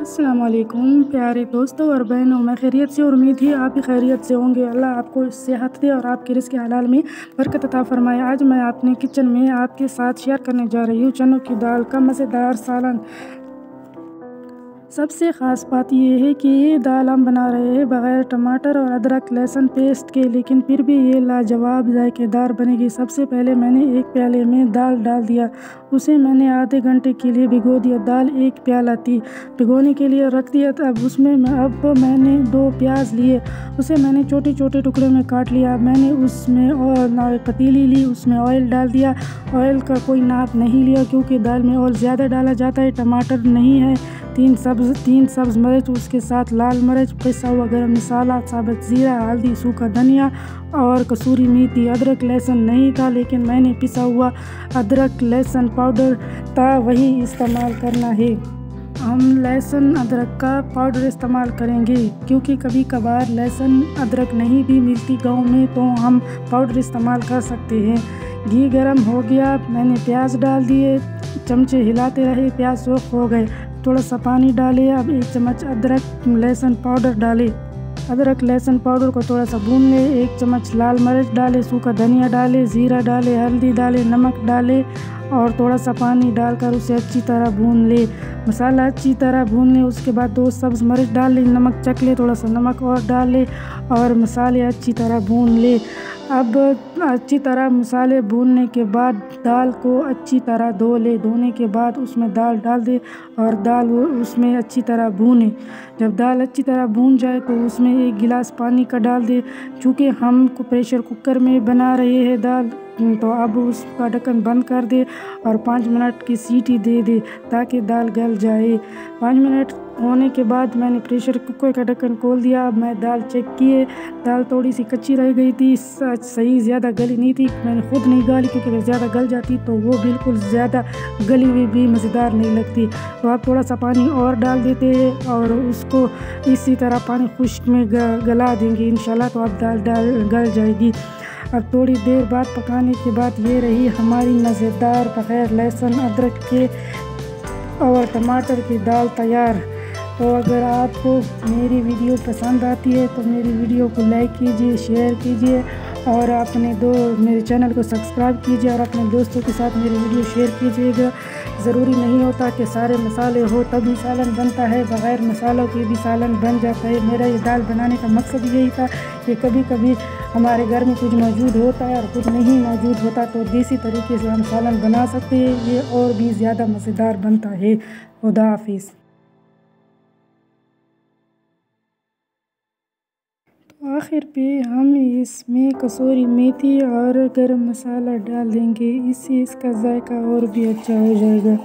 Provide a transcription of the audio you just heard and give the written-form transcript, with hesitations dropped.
अस्सलाम वालेकुम प्यारे दोस्तों और बहनों, मैं खैरियत से और उम्मीद है आप भी खैरियत से होंगे। अल्लाह आपको सेहत दे और आपके रिज़्क़ हलाल में बरकत अता फ़रमाए। आज मैं अपने किचन में आपके साथ शेयर करने जा रही हूँ चनों की दाल का मज़ेदार सालन। सबसे ख़ास बात यह है कि ये दाल हम बना रहे हैं बग़ैर टमाटर और अदरक लहसुन पेस्ट के, लेकिन फिर भी ये लाजवाब जायकेदार बनेगी। सबसे पहले मैंने एक प्याले में दाल डाल दिया, उसे मैंने आधे घंटे के लिए भिगो दिया। दाल एक प्याला थी, भिगोने के लिए रख दिया। अब मैंने 2 प्याज लिए, उसे मैंने छोटे छोटे टुकड़े में काट लिया। मैंने उसमें और पतीली ली, उसमें ऑयल डाल दिया। ऑयल का कोई नाप नहीं लिया क्योंकि दाल में ऑयल ज़्यादा डाला जाता है। टमाटर नहीं है, 3 सब्ज़ मिर्च, उसके साथ लाल मिर्च, पिसा हुआ गरम मसाला, साबुत ज़ीरा, हल्दी, सूखा धनिया और कसूरी मेथी। अदरक लहसुन नहीं था, लेकिन मैंने पिसा हुआ अदरक लहसुन पाउडर था, वही इस्तेमाल करना है। हम लहसुन अदरक का पाउडर इस्तेमाल करेंगे क्योंकि कभी कभार लहसुन अदरक नहीं भी मिलती गांव में, तो हम पाउडर इस्तेमाल कर सकते हैं। घी गरम हो गया, मैंने प्याज डाल दिए, चमचे हिलाते रहे, प्याज सूख हो गए। थोड़ा सा पानी डाले। अब 1 चम्मच अदरक लहसुन पाउडर डाले। अदरक लहसुन पाउडर को थोड़ा सा भून ले। 1 चम्मच लाल मिर्च डाले, सूखा धनिया डाले, ज़ीरा डाले, हल्दी डाले, नमक डाले और थोड़ा सा पानी डालकर उसे अच्छी तरह भून ले। मसाला अच्छी तरह भून ले। उसके बाद 2 सब्ज़ मिर्च डाल ले, नमक चख ले, थोड़ा सा नमक और डाल ले और मसाले अच्छी तरह भून ले। अब अच्छी तरह मसाले भूनने के बाद दाल को अच्छी तरह धो ले। धोने के बाद उसमें दाल डाल दे और दाल उसमें अच्छी तरह भूने। जब दाल अच्छी तरह भून जाए तो उसमें 1 गिलास पानी का डाल दे। चूँकि हम प्रेशर कुकर में बना रहे हैं दाल, तो अब उसका ढक्कन बंद कर दे और 5 मिनट की सीटी दे दे ताकि दाल गल जाए। 5 मिनट होने के बाद मैंने प्रेशर कुकर का ढक्कन खोल दिया। अब मैं दाल चेक किए, दाल थोड़ी सी कच्ची रह गई थी, सही ज़्यादा गली नहीं थी। मैंने खुद नहीं गाली क्योंकि अगर ज़्यादा गल जाती तो वो बिल्कुल ज़्यादा गली हुई भी मज़ेदार नहीं लगती। तो आप थोड़ा सा पानी और डाल देते हैं और उसको इसी तरह पानी खुश्क में गला देंगे इंशाल्लाह, तो अब दाल गल जाएगी। अब थोड़ी देर बाद पकाने के बाद ये रही हमारी मज़ेदार बग़ैर लहसुन अदरक के और टमाटर की दाल तैयार। तो अगर आपको मेरी वीडियो पसंद आती है तो मेरी वीडियो को लाइक कीजिए, शेयर कीजिए और मेरे चैनल को सब्सक्राइब कीजिए और अपने दोस्तों के साथ मेरी वीडियो शेयर कीजिएगा। ज़रूरी नहीं होता कि सारे मसाले हो तभी सालन बनता है, बग़ैर मसालों के भी सालन बन जाता है। मेरा ये दाल बनाने का मकसद यही था कि कभी कभी हमारे घर में कुछ मौजूद होता है और कुछ नहीं मौजूद होता, तो देसी तरीके से हम सालन बना सकते हैं, ये और भी ज़्यादा मज़ेदार बनता है। खुदा हाफिज़। तो आखिर पे हम इसमें कसूरी मेथी और गरम मसाला डाल देंगे, इससे इसका जायका और भी अच्छा हो जाएगा।